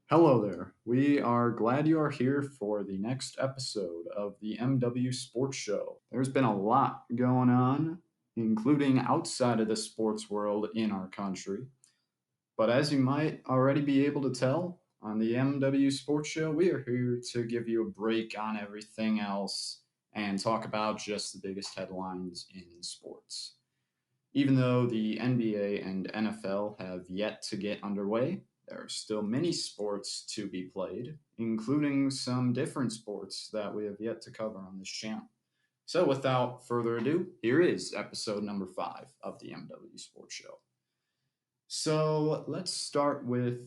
Hello there. We are glad you are here for the next episode of the MW Sports Show. There's been a lot going on, including outside of the sports world in our country. But as you might already be able to tell, on the MW Sports Show, we are here to give you a break on everything else and talk about just the biggest headlines in sports. Even though the NBA and NFL have yet to get underway, there are still many sports to be played, including some different sports that we have yet to cover on this channel. So, without further ado, here is episode number 5 of the MW Sports Show. So, let's start with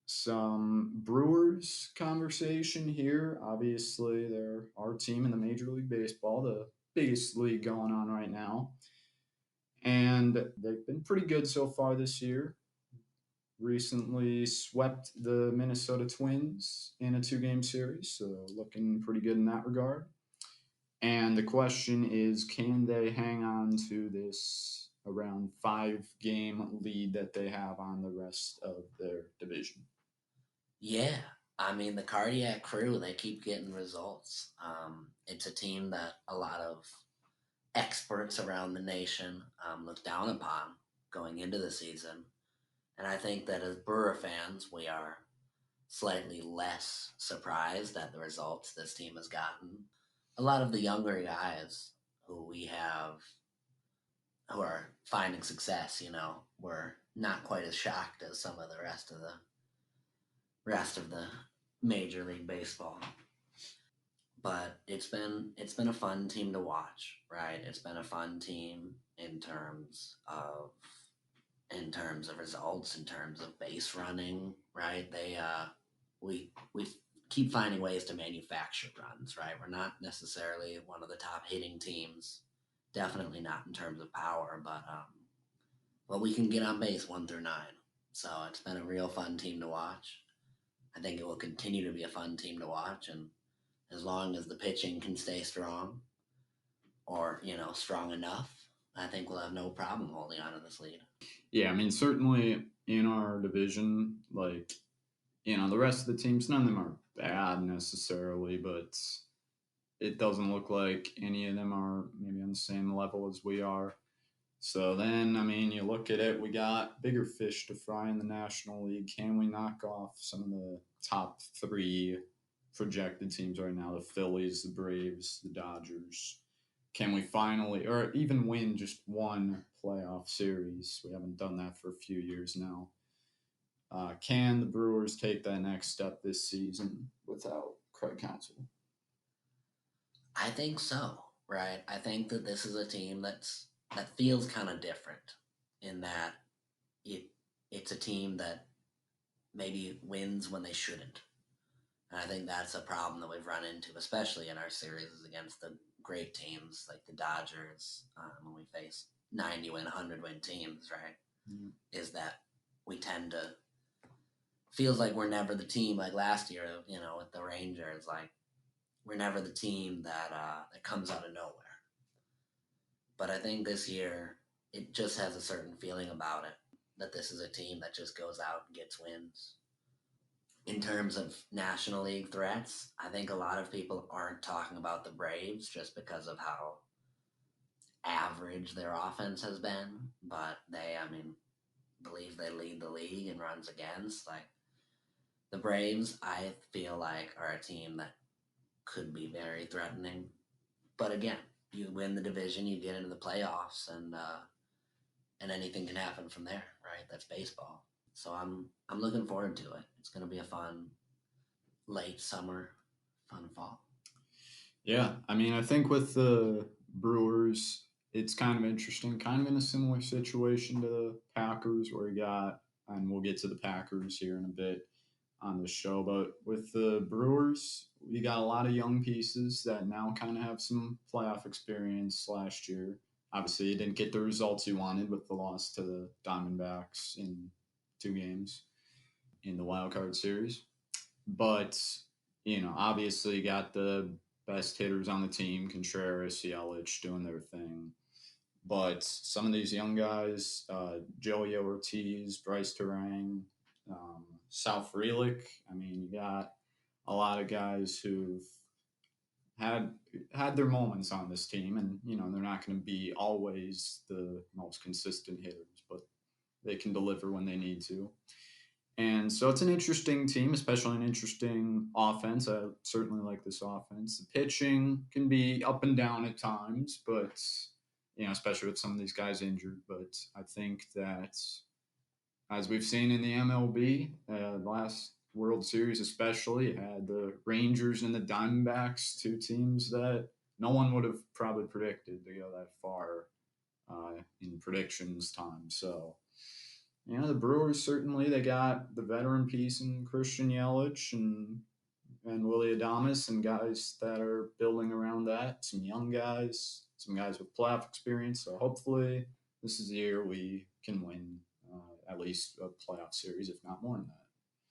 some Brewers conversation here. Obviously, they're our team in the Major League Baseball, the biggest league going on right now, and they've been pretty good so far this year. Recently swept the Minnesota Twins in a two-game series, so looking pretty good in that regard. And the question is, can they hang on to this around 5-game lead that they have on the rest of their division? Yeah, I mean the cardiac crew, they keep getting results. It's a team that a lot of experts around the nation look down upon going into the season, and I think that as Brewer fans, we are slightly less surprised at the results this team has gotten. A lot of the younger guys who we have who are finding success, we're not quite as shocked as some of the rest of the Major League Baseball. But it's been a fun team to watch, right? It's been a fun team in terms of results, in terms of base running, right? We keep finding ways to manufacture runs, right? We're not necessarily one of the top hitting teams, definitely not in terms of power, but we can get on base 1 through 9. So it's been a real fun team to watch. I think it will continue to be a fun team to watch, and as long as the pitching can stay strong or strong enough, I think we'll have no problem holding on to this lead. Yeah, I mean, certainly in our division, the rest of the teams, none of them are bad necessarily, but it doesn't look like any of them are maybe on the same level as we are. So then, I mean, you look at it, we got bigger fish to fry in the National League. Can we knock off some of the top three projected teams right now? The Phillies, the Braves, the Dodgers. Can we finally, or even win just one playoff series? We haven't done that for a few years now. Can the Brewers take that next step this season without Craig Counsell? I think so, right? I think that this is a team that feels kind of different in that it it's a team that maybe wins when they shouldn't. And I think that's a problem that we've run into, especially in our series against the great teams like the Dodgers, when we face 90 win, 100 win teams, right? Mm. Is that we tend to feels like we're never the team like last year, with the Rangers. Like we're never the team that comes out of nowhere. But I think this year it just has a certain feeling about it that this is a team that just goes out and gets wins. In terms of National League threats, I think a lot of people aren't talking about the Braves just because of how average their offense has been. But I mean, believe they lead the league in runs against. Like the Braves, I feel like are a team that could be very threatening. But again, you win the division, you get into the playoffs, and anything can happen from there, right? That's baseball. So I'm looking forward to it. It's going to be a fun late summer, fun fall. Yeah, I mean, I think with the Brewers, it's kind of interesting, kind of in a similar situation to the Packers, where you got, and we'll get to the Packers here in a bit on the show, but with the Brewers, we got a lot of young pieces that now kind of have some playoff experience last year. Obviously, you didn't get the results you wanted with the loss to the Diamondbacks in 2 games in the wild card series, but obviously you got the best hitters on the team, Contreras, Yelich doing their thing. But some of these young guys, Joey Ortiz, Bryce Terang, South Relic. I mean, you got a lot of guys who've had had their moments on this team, and they're not going to be always the most consistent hitters, but they can deliver when they need to. And so it's an interesting team, especially an interesting offense. I certainly like this offense. The pitching can be up and down at times, but especially with some of these guys injured. But I think that, as we've seen in the MLB, last World Series especially, it had the Rangers and the Diamondbacks, two teams that no one would have probably predicted to go that far in predictions time. So the Brewers certainly, they got the veteran piece in Christian Yelich and Willie Adames, and guys that are building around that. Some young guys, some guys with playoff experience. So hopefully, this is the year we can win at least a playoff series, if not more than that.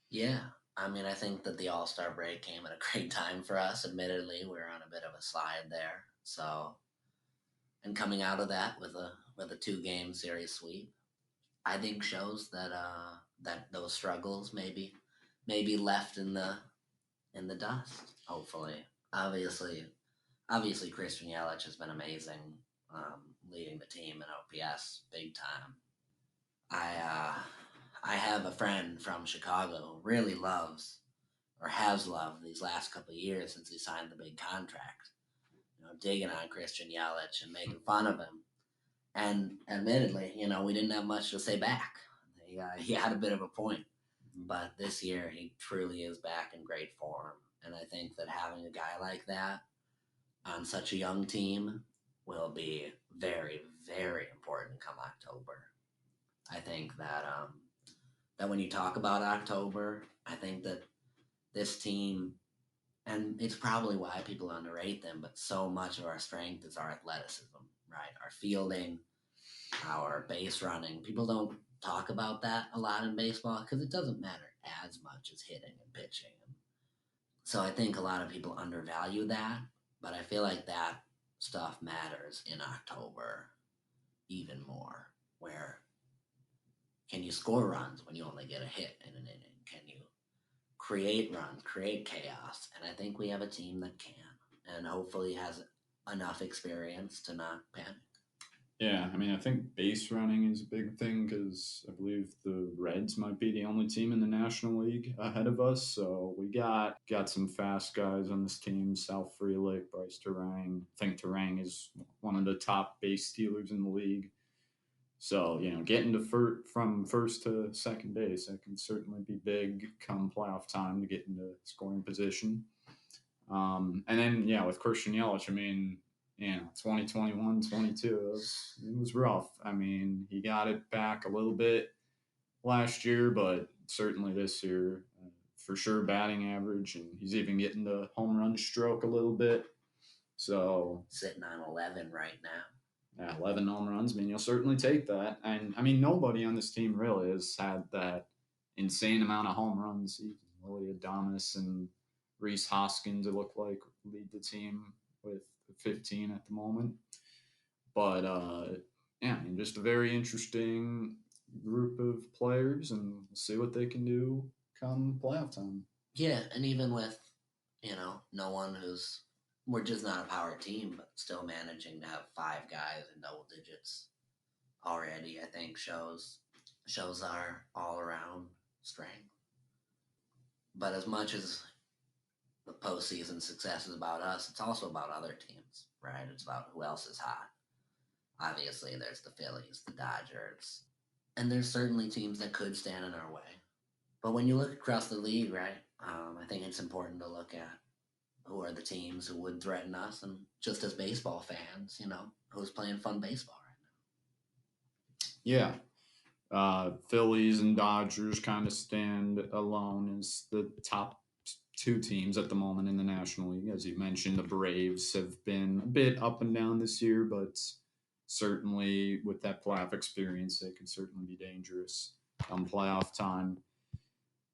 Yeah, I mean, I think that the All Star break came at a great time for us. Admittedly, we're on a bit of a slide there. So, and coming out of that with a 2 game series sweep, I think shows that that those struggles maybe left in the dust. Hopefully, obviously, obviously Christian Yelich has been amazing, leading the team in OPS big time. I have a friend from Chicago who really loves or has loved these last couple of years since he signed the big contract. Digging on Christian Yelich and making fun of him. And admittedly, we didn't have much to say back. He had a bit of a point, but this year he truly is back in great form. And I think that having a guy like that on such a young team will be very, very important come October. I think that when you talk about October, I think that this team, and it's probably why people underrate them, but so much of our strength is our athleticism, right? Our fielding, our base running. People don't talk about that a lot in baseball because it doesn't matter as much as hitting and pitching. So I think a lot of people undervalue that, but I feel like that stuff matters in October even more. Where can you score runs when you only get a hit in an inning? Can you create runs, create chaos? And I think we have a team that can, and hopefully has enough experience to not panic. Yeah, I mean, I think base running is a big thing because I believe the Reds might be the only team in the National League ahead of us. So we got some fast guys on this team: Sal Frelick, Bryce Terang. I think Terang is one of the top base stealers in the league. So getting to from first to second base, that can certainly be big come playoff time to get into scoring position. And then with Christian Yelich, I mean, 2021, 22, it was rough. I mean, he got it back a little bit last year, but certainly this year, for sure, batting average, and he's even getting the home run stroke a little bit. So Sitting on 11 right now. yeah, 11 home runs. I mean, you'll certainly take that. And I mean, nobody on this team really has had that insane amount of home runs. Willie Adames and Reese Hoskins, it looked like, lead the team with 15 at the moment. But yeah, I mean, just a very interesting group of players, and we'll see what they can do come playoff time. Yeah, and even with, no one who's, we're just not a power team, but still managing to have 5 guys in double digits already, I think shows our all around strength. But as much as the postseason success is about us, it's also about other teams, right? It's about who else is hot. Obviously, there's the Phillies, the Dodgers, and there's certainly teams that could stand in our way. But when you look across the league, right, I think it's important to look at who are the teams who would threaten us, and just as baseball fans, who's playing fun baseball Yeah, Phillies and Dodgers kind of stand alone as the top two teams at the moment in the National League. As you mentioned, the Braves have been a bit up and down this year, but certainly with that playoff experience, they can certainly be dangerous come playoff time.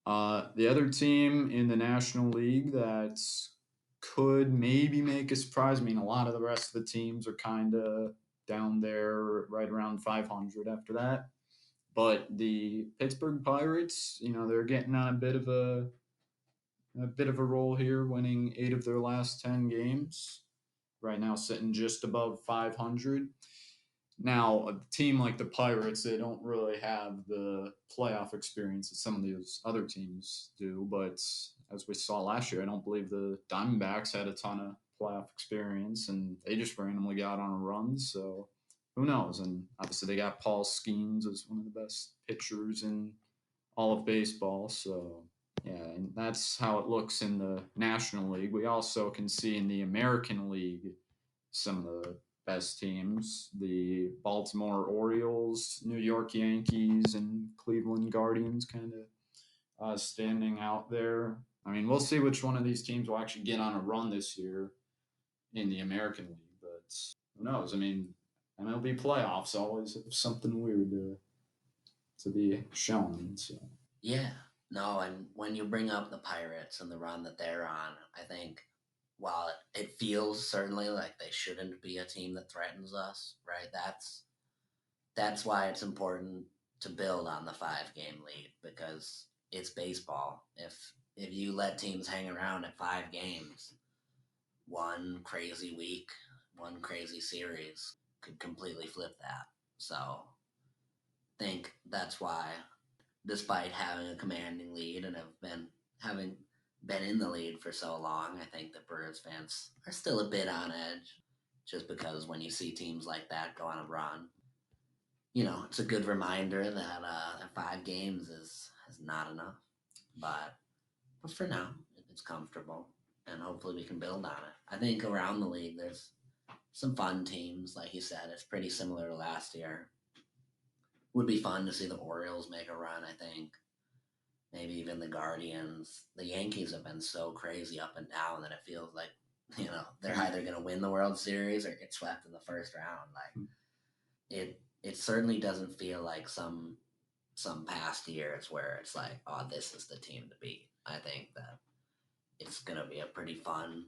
The other team in the National League that could maybe make a surprise. I mean, a lot of the rest of the teams are kind of down there, right around 500 after that. But the Pittsburgh Pirates, they're getting on a bit of a roll here, winning 8 of their last 10 games. Right now, sitting just above 500. Now, a team like the Pirates, they don't really have the playoff experience that some of these other teams do. But as we saw last year, I don't believe the Diamondbacks had a ton of playoff experience, and they just randomly got on a run. So who knows? And obviously, they got Paul Skeens as one of the best pitchers in all of baseball. So yeah, and that's how it looks in the National League. We also can see in the American League some of the best teams: the Baltimore Orioles, New York Yankees, and Cleveland Guardians, kind of standing out there. I mean, we'll see which one of these teams will actually get on a run this year in the American League, but who knows? I mean, MLB playoffs always have something weird to be shown. So Yeah, no, and when you bring up the Pirates and the run that they're on, I think while it feels certainly like they shouldn't be a team that threatens us, right? That's why it's important to build on the 5 game lead because it's baseball. If you let teams hang around at 5 games, one crazy week, one crazy series could completely flip that. So I think that's why, despite having a commanding lead and having been in the lead for so long, I think the Brewers fans are still a bit on edge. Just because when you see teams like that go on a run, it's a good reminder that 5 games is not enough. But for now, it's comfortable, and hopefully we can build on it. I think around the league, there's some fun teams. Like you said, it's pretty similar to last year. Would be fun to see the Orioles make a run. I think maybe even the Guardians. The Yankees have been so crazy up and down that it feels like they're either going to win the World Series or get swept in the first round. Like it certainly doesn't feel like some past years where it's like, oh, this is the team to beat. I think that it's gonna be a pretty fun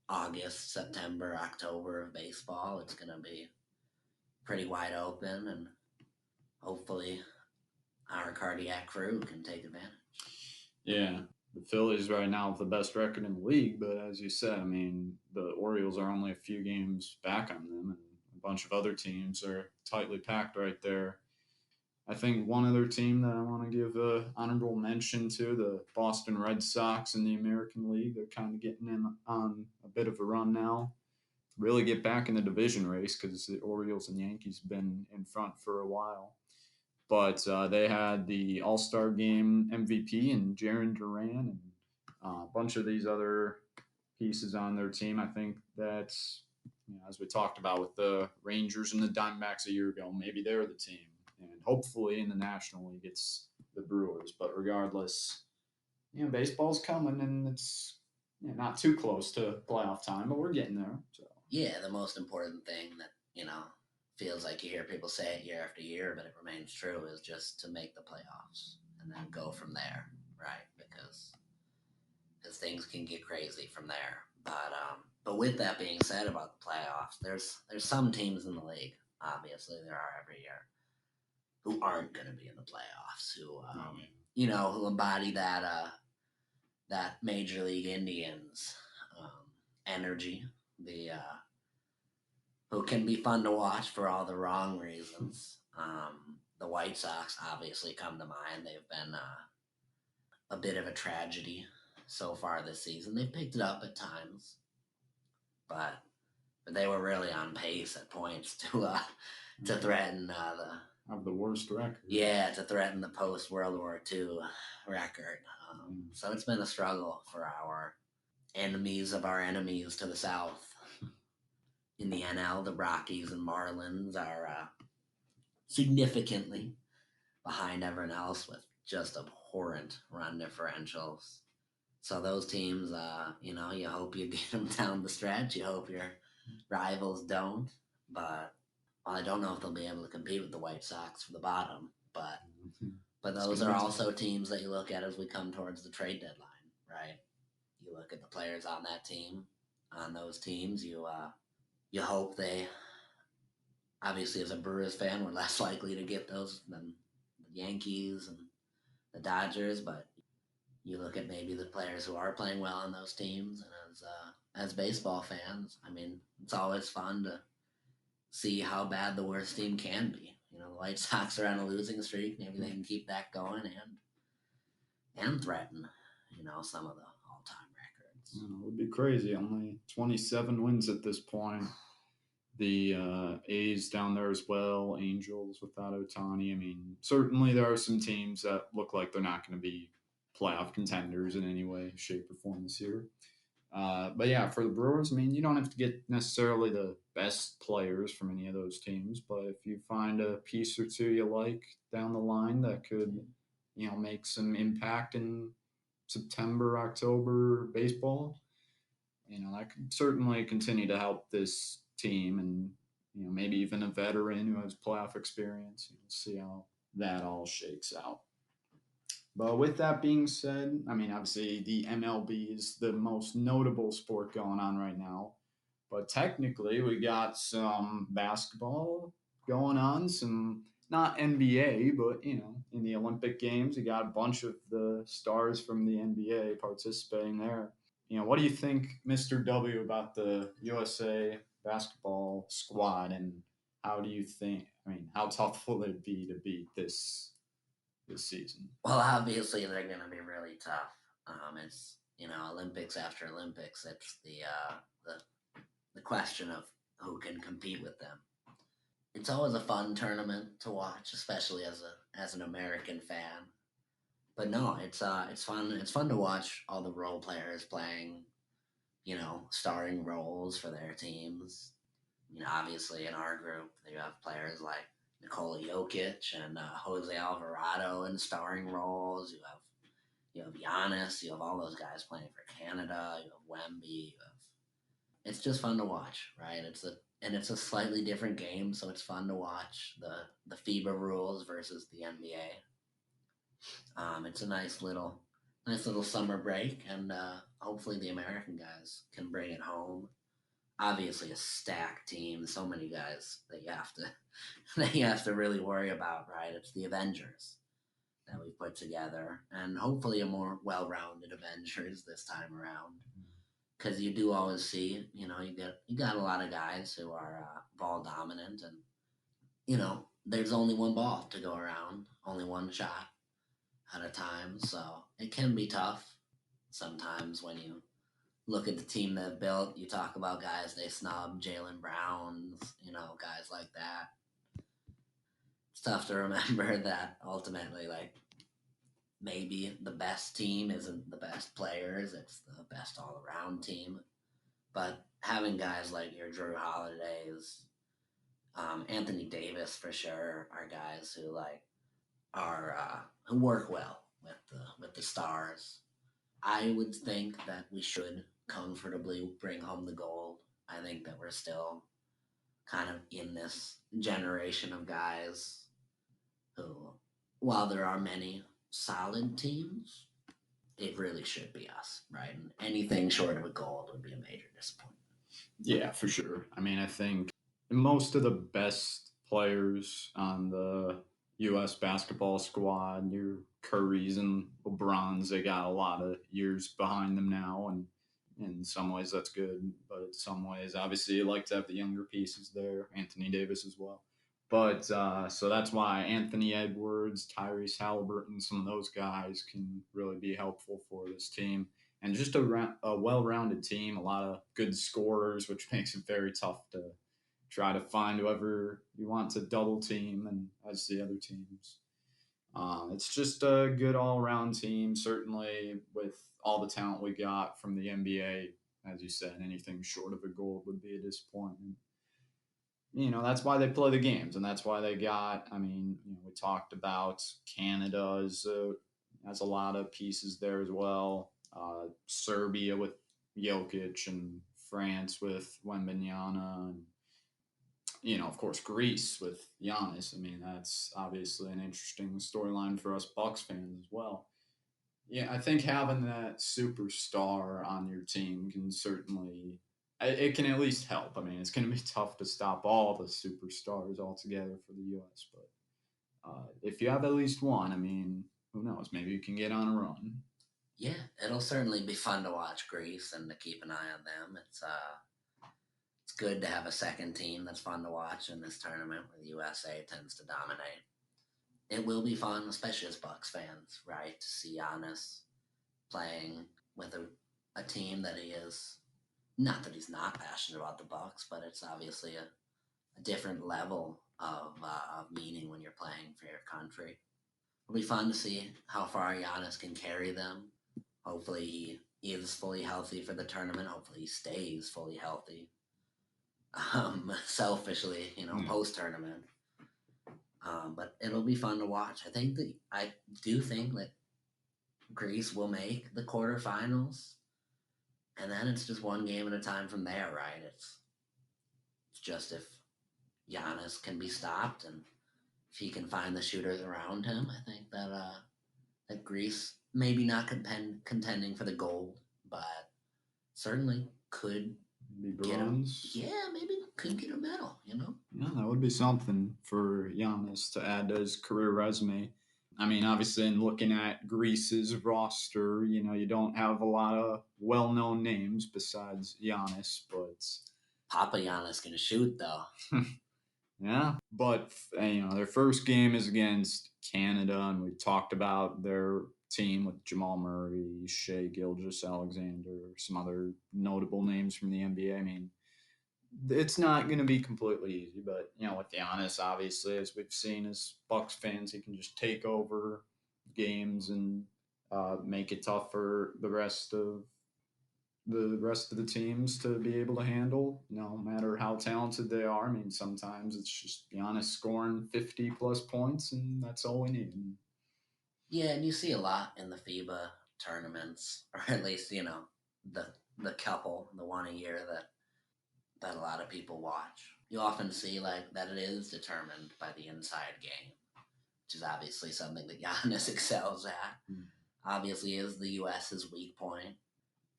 August, September, October of baseball. It's gonna be pretty wide open, and hopefully our cardiac crew can take advantage. yeah, the Phillies right now have the best record in the league, but as you said, I mean, the Orioles are only a few games back on them, and a bunch of other teams are tightly packed right there. I think one other team that I want to give a honorable mention to, the Boston Red Sox in the American League. They're kind of getting in on a bit of a run now. Really get back in the division race because the Orioles and Yankees have been in front for a while. But they had the All Star Game MVP and Jaron Duran and a bunch of these other pieces on their team. I think that's, as we talked about with the Rangers and the Diamondbacks a year ago, maybe they're the team. And hopefully in the National League, it's the Brewers. But regardless, baseball's coming and it's not too close to playoff time, but we're getting there. So Yeah, the most important thing that feels like you hear people say it year after year, but it remains true, is just to make the playoffs and then go from there, right? Because things can get crazy from there. But with that being said about the playoffs, there's some teams in the league, obviously there are every year, who aren't going to be in the playoffs, who embody that Major League Indians energy, the who can be fun to watch for all the wrong reasons. The White Sox obviously come to mind. They've been a bit of a tragedy so far this season. They've picked it up at times, but they were really on pace at points to threaten have the worst record. to threaten the post World War II record. So it's been a struggle for our enemies of our enemies to the south. In the NL, the Rockies and Marlins are significantly behind everyone else with just abhorrent run differentials. So those teams, you hope you get them down the stretch. You hope your rivals don't. But I don't know if they'll be able to compete with the White Sox for the bottom. But those are also teams that you look at as we come towards the trade deadline, right? You look at the players on that team, on those teams. You hope they Obviously, as a Brewers fan, we're less likely to get those than the Yankees and the Dodgers. But you look at maybe the players who are playing well on those teams, and as baseball fans, I mean, it's always fun to see how bad the worst team can be. You know, the White Sox are on a losing streak. Maybe they can keep that going and threaten, some of the all-time records. It would be crazy. Only 27 wins at this point. The A's down there as well, Angels without Otani. I mean, certainly there are some teams that look like they're not going to be playoff contenders in any way, shape, or form this year. But yeah, for the Brewers, I mean, you don't have to get necessarily the best players from any of those teams, but if you find a piece or two you like down the line that could, make some impact in September, October baseball, that could certainly continue to help this team and, maybe even a veteran who has playoff experience, see how that all shakes out. But with that being said, I mean, obviously the MLB is the most notable sport going on right now. But technically, we got some basketball going on, some not NBA, but in the Olympic Games, you got a bunch of the stars from the NBA participating there. What do you think, Mr. W, about the USA basketball squad, and how do you think? I mean, how tough will it be to beat this season? Well, obviously they're going to be really tough. It's Olympics after Olympics. It's the question of who can compete with them. It's always a fun tournament to watch, especially as an American fan. But no, it's fun. It's fun to watch all the role players playing, starring roles for their teams. Obviously in our group, you have players like Nikola Jokic and Jose Alvarado in starring roles. You have Giannis. You have all those guys playing for Canada. You have Wemby. It's just fun to watch, right? It's a slightly different game, so it's fun to watch the FIBA rules versus the NBA. It's a nice little summer break, and hopefully the American guys can bring it home. Obviously, a stacked team, so many guys that you have to that you have to really worry about, right? It's the Avengers that we put together, and hopefully a more well-rounded Avengers this time around. Because you do always see, you got a lot of guys who are ball dominant, and there's only one ball to go around, only one shot at a time, so it can be tough sometimes when you look at the team they've built. You talk about guys they snub, Jalen Browns, guys like that. It's tough to remember that ultimately, like, maybe the best team isn't the best players, it's the best all around team. But having guys like your Drew Holidays, Anthony Davis for sure, are guys who who work well with the stars. I would think that we should comfortably bring home the gold. I think that we're still kind of in this generation of guys who, while there are many solid teams, it really should be us, right? And anything short of a gold would be a major disappointment. Yeah, for sure. I mean, I think most of the best players on the U.S. basketball squad, your Currys and LeBrons, they got a lot of years behind them now, and in some ways that's good, but in some ways, obviously, you like to have the younger pieces there, Anthony Davis as well. But so that's why Anthony Edwards, Tyrese Halliburton, some of those guys can really be helpful for this team and just a well-rounded team, a lot of good scorers, which makes it very tough to try to find whoever you want to double team and as the other teams. It's just a good all-around team, certainly with all the talent we got from the NBA. As you said, anything short of a gold would be a disappointment. That's why they play the games, and that's why they got. I mean, we talked about Canada has a lot of pieces there as well. Serbia with Jokic and France with Wembanyama, and of course, Greece with Giannis. I mean, that's obviously an interesting storyline for us Bucks fans as well. Yeah, I think having that superstar on your team can certainly it can at least help. I mean, it's going to be tough to stop all the superstars altogether for the U.S., but if you have at least one, I mean, who knows? Maybe you can get on a run. Yeah, it'll certainly be fun to watch Greece and to keep an eye on them. It's good to have a second team that's fun to watch in this tournament where the USA tends to dominate. It will be fun, especially as Bucks fans, right? To see Giannis playing with a team that he is. Not that he's not passionate about the Bucks, but it's obviously a different level of meaning when you're playing for your country. It'll be fun to see how far Giannis can carry them. Hopefully he is fully healthy for the tournament. Hopefully he stays fully healthy. Selfishly, Yeah. post tournament. But it'll be fun to watch. I do think that Greece will make the quarterfinals, and then it's just one game at a time from there, right? It's just if Giannis can be stopped and if he can find the shooters around him, I think that Greece maybe not contending for the gold, but certainly could Maybe get him. bronze. Yeah, maybe could get a medal. Yeah, that would be something for Giannis to add to his career resume. I mean, obviously, in looking at Greece's roster, you don't have a lot of well-known names besides Giannis, but Papa Giannis gonna shoot though. yeah. But their first game is against Canada, and we talked about their team with Jamal Murray, Shea Gilgeous Alexander, some other notable names from the NBA. I mean, it's not going to be completely easy, but with Giannis, obviously, as we've seen as Bucks fans, he can just take over games and make it tough for the rest of the teams to be able to handle. No matter how talented they are. I mean, sometimes it's just Giannis scoring 50 plus points, and that's all we need. Yeah, and you see a lot in the FIBA tournaments, or at least the the one a year that a lot of people watch. You often see like that it is determined by the inside game, which is obviously something that Giannis excels at. Mm. Obviously, is the U.S.'s weak point.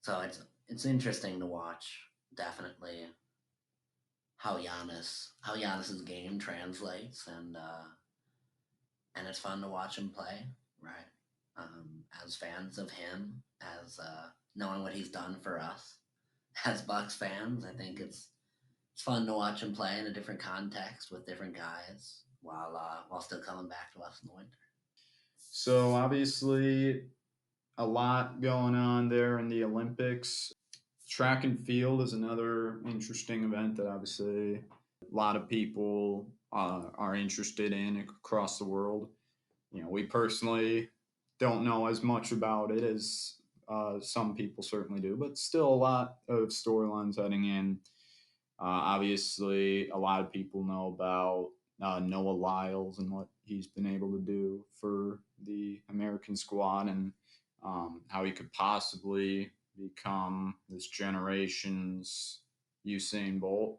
So it's interesting to watch. Definitely how Giannis's game translates, and it's fun to watch him play. Right, as fans of him, as knowing what he's done for us, as Bucks fans, I think it's fun to watch him play in a different context with different guys while still coming back to us in the winter. So obviously, a lot going on there in the Olympics. Track and field is another interesting event that obviously a lot of people are interested in across the world. We personally don't know as much about it as some people certainly do, but still a lot of storylines heading in. Obviously, a lot of people know about Noah Lyles and what he's been able to do for the American squad, and how he could possibly become this generation's Usain Bolt.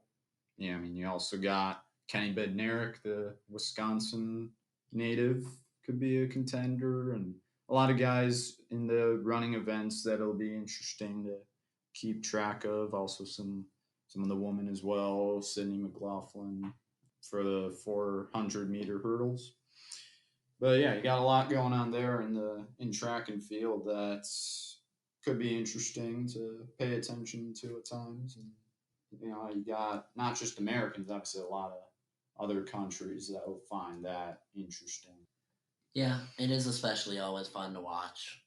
Yeah, I mean, you also got Kenny Bednarik, the Wisconsin native, could be a contender, and a lot of guys in the running events that'll be interesting to keep track of. Also, some of the women as well, Sydney McLaughlin for the 400-meter hurdles. But yeah, you got a lot going on there in track and field that's could be interesting to pay attention to at times. And you got not just Americans, obviously a lot of other countries that will find that interesting. Yeah, it is especially always fun to watch.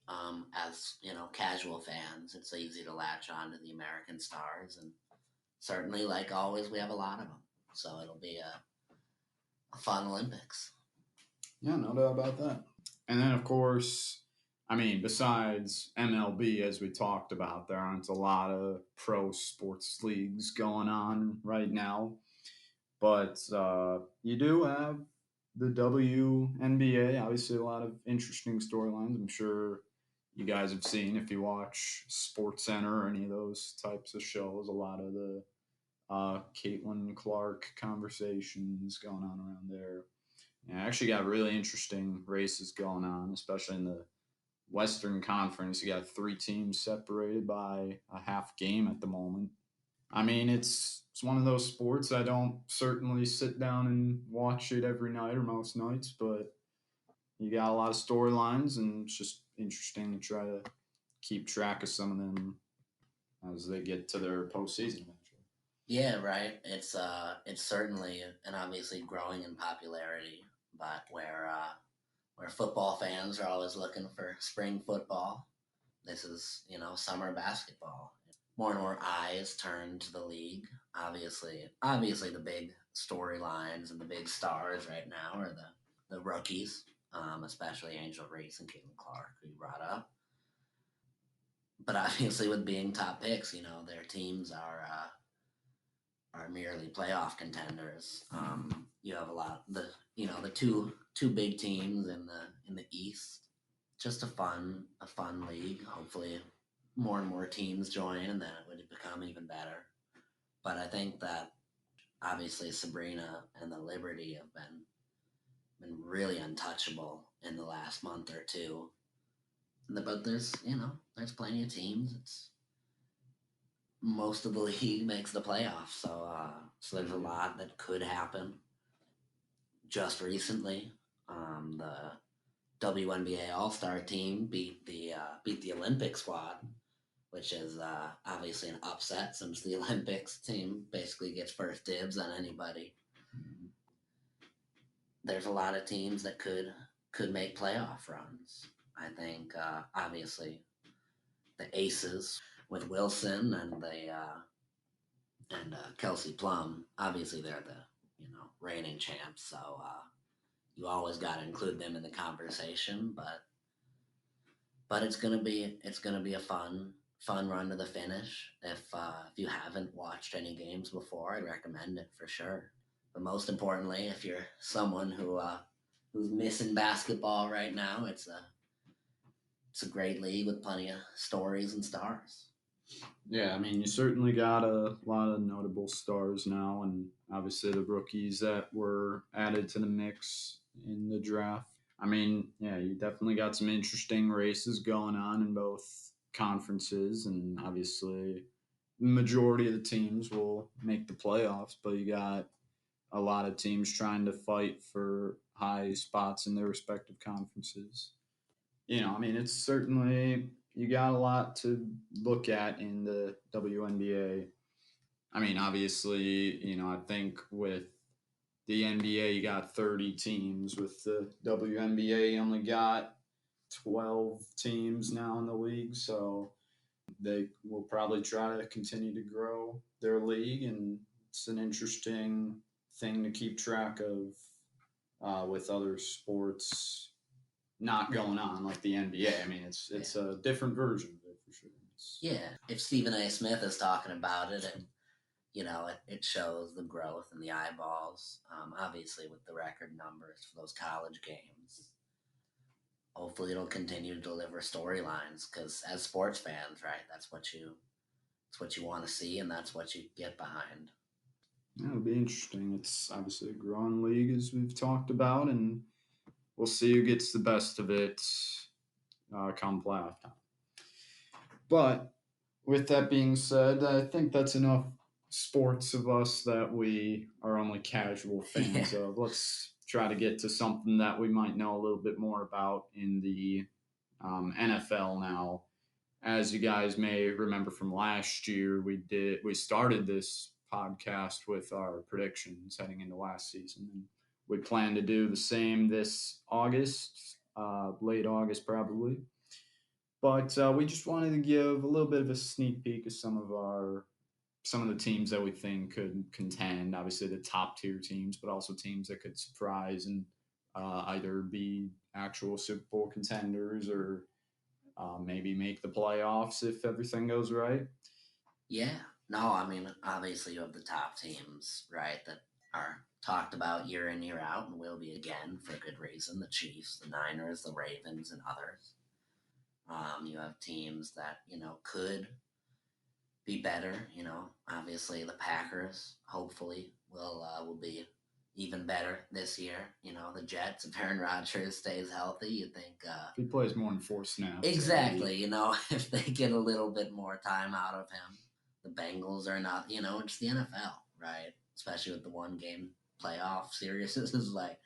As casual fans, it's easy to latch on to the American stars, and certainly, like always, we have a lot of them. So it'll be a fun Olympics. Yeah, no doubt about that. And then, of course, I mean, besides MLB, as we talked about, there aren't a lot of pro sports leagues going on right now. But you do have the WNBA. Obviously, a lot of interesting storylines. I'm sure you guys have seen if you watch Sports Center or any of those types of shows. A lot of the Caitlin Clark conversations going on around there. Yeah, I actually got really interesting races going on, especially in the Western Conference. You got three teams separated by a half game at the moment. I mean, it's one of those sports I don't certainly sit down and watch it every night or most nights, but you got a lot of storylines, and it's just interesting to try to keep track of some of them as they get to their postseason eventually. Yeah, right. It's certainly and obviously growing in popularity, but where football fans are always looking for spring football, this is summer basketball. More and more eyes turn to the league. Obviously, the big storylines and the big stars right now are the rookies, especially Angel Reese and Caitlin Clark, who you brought up. But obviously, with being top picks, their teams are merely playoff contenders. You have a lot the two big teams in the East. Just a fun league. Hopefully, more and more teams join, and then it would become even better. But I think that obviously Sabrina and the Liberty have been really untouchable in the last month or two. But there's plenty of teams. It's most of the league makes the playoffs, so there's a lot that could happen. Just recently, the WNBA All Star team beat the Olympic squad, which is obviously an upset since the Olympics team basically gets first dibs on anybody. There's a lot of teams that could make playoff runs. I think obviously the Aces with Wilson and Kelsey Plum. Obviously they're the reigning champs, so you always got to include them in the conversation. But it's gonna be a fun run to the finish. If you haven't watched any games before, I'd recommend it for sure. But most importantly, if you're someone who's missing basketball right now, it's a great league with plenty of stories and stars. Yeah, I mean, you certainly got a lot of notable stars now, and obviously the rookies that were added to the mix in the draft. I mean, yeah, you definitely got some interesting races going on in both conferences, and obviously the majority of the teams will make the playoffs, but you got a lot of teams trying to fight for high spots in their respective conferences. I mean, it's certainly you got a lot to look at in the WNBA. I mean, obviously, I think with the NBA, you got 30 teams. With the WNBA, you only got 12 teams now in the league. So they will probably try to continue to grow their league. And it's an interesting thing to keep track of with other sports not going on like the NBA. I mean, it's Yeah, a different version of it for sure. yeah. If Stephen A. Smith is talking about it, and it shows the growth in the eyeballs. Obviously, with the record numbers for those college games, hopefully it'll continue to deliver storylines. Because as sports fans, right, that's what you want to see, and that's what you get behind. Yeah, it'll be interesting. It's obviously a growing league as we've talked about, and we'll see who gets the best of it come playoff time. But with that being said, I think that's enough sports of us that we are only casual Yeah, fans of. Let's try to get to something that we might know a little bit more about in the NFL now. As you guys may remember from last year, we started this podcast with our predictions heading into last season, and we plan to do the same this August, late August probably. But we just wanted to give a little bit of a sneak peek of some of the teams that we think could contend. Obviously, the top tier teams, but also teams that could surprise and either be actual Super Bowl contenders or maybe make the playoffs if everything goes right. yeah. No, I mean, obviously you have the top teams, right, that are talked about year in year out, and will be again for good reason. The Chiefs, the Niners, the Ravens, and others. You have teams that could be better. Obviously the Packers hopefully will be even better this year. The Jets, if Aaron Rodgers stays healthy, you think If he plays more than 4 snaps, that'd be exactly. If they get a little bit more time out of him, The Bengals are not, it's the NFL, right? Especially with the one game playoff series. This is like,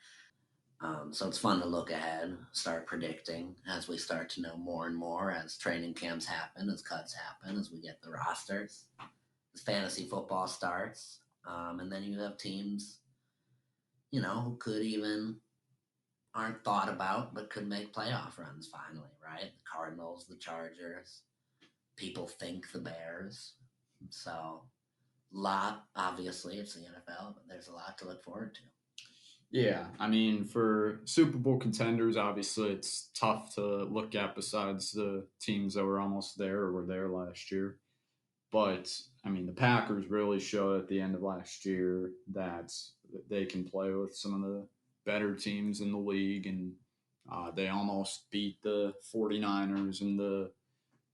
so it's fun to look ahead, start predicting as we start to know more and more as training camps happen, as cuts happen, as we get the rosters, as fantasy football starts. And then you have teams, who could even aren't thought about but could make playoff runs finally, right? The Cardinals, the Chargers, people think the Bears. So, obviously, it's the NFL, but there's a lot to look forward to. Yeah, I mean, for Super Bowl contenders, obviously it's tough to look at besides the teams that were almost there or were there last year. But I mean, the Packers really showed at the end of last year that they can play with some of the better teams in the league, and they almost beat the 49ers in the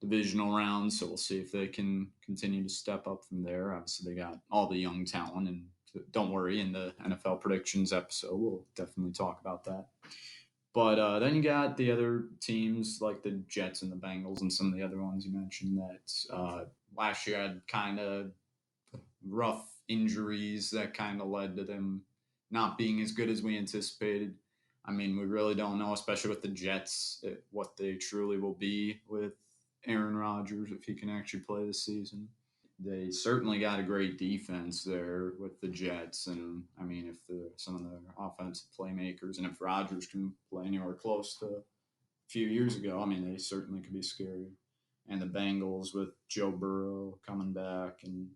divisional round. So we'll see if they can continue to step up from there. Obviously, they got all the young talent, and don't worry, in the NFL predictions episode, we'll definitely talk about that. But then you got the other teams like the Jets and the Bengals and some of the other ones you mentioned that last year had kind of rough injuries that kind of led to them not being as good as we anticipated. I mean, we really don't know, especially with the Jets, what they truly will be with Aaron Rodgers if he can actually play this season. They certainly got a great defense there with the Jets, and I mean, if some of the offensive playmakers and if Rodgers can play anywhere close to a few years ago, I mean, they certainly could be scary. And the Bengals with Joe Burrow coming back, and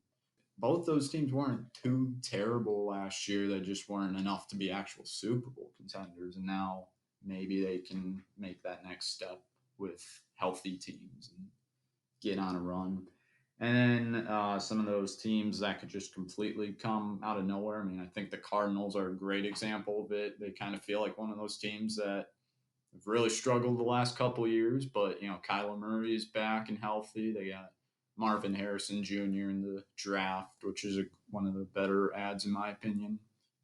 both those teams weren't too terrible last year. They just weren't enough to be actual Super Bowl contenders, and now maybe they can make that next step with healthy teams and get on a run. And then some of those teams that could just completely come out of nowhere. I mean, I think the Cardinals are a great example of it. They kind of feel like one of those teams that have really struggled the last couple of years, but Kyler Murray is back and healthy. They got Marvin Harrison Jr. in the draft, which is one of the better ads in my opinion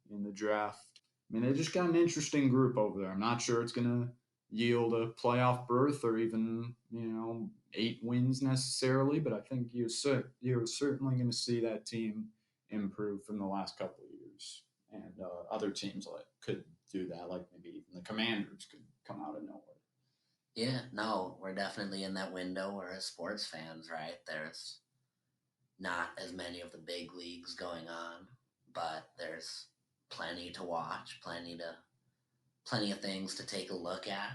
in the draft. I mean, they just got an interesting group over there. I'm not sure it's going to yield a playoff berth or even 8 wins necessarily, but I think you're certainly going to see that team improve from the last couple of years, and other teams like could do that, like maybe even the Commanders could come out of nowhere. Yeah, no, we're definitely in that window where as sports fans, right, there's not as many of the big leagues going on, but there's plenty to watch, plenty of things to take a look at,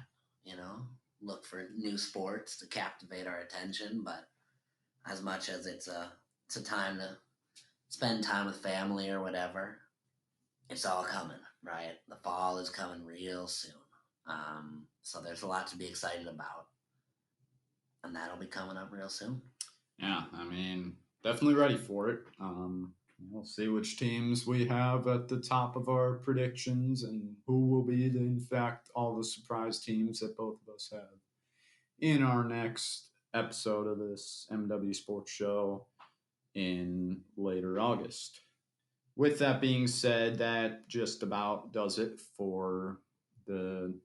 you know, look for new sports to captivate our attention, but as much as it's a time to spend time with family or whatever, it's all coming, right? The fall is coming real soon. So there's a lot to be excited about, and that'll be coming up real soon. Yeah, I mean, definitely ready for it. We'll see which teams we have at the top of our predictions and who will be, in fact, all the surprise teams that both of us have in our next episode of this MW Sports Show in later August. With that being said, that just about does it for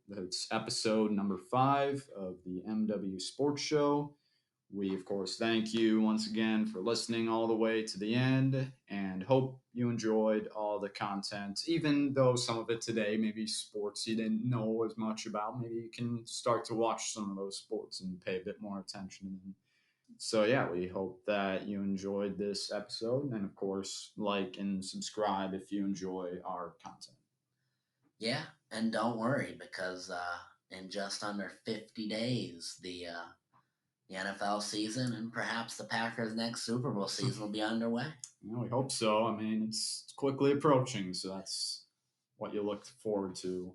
that's episode number 5 of the MW Sports Show. We, of course, thank you once again for listening all the way to the end and hope you enjoyed all the content, even though some of it today, maybe sports you didn't know as much about. Maybe you can start to watch some of those sports and pay a bit more attention. So, yeah, we hope that you enjoyed this episode. And, of course, like and subscribe if you enjoy our content. Yeah, and don't worry because in just under 50 days, the NFL season and perhaps the Packers' next Super Bowl season will be underway. We hope so. I mean, it's quickly approaching, so that's what you look forward to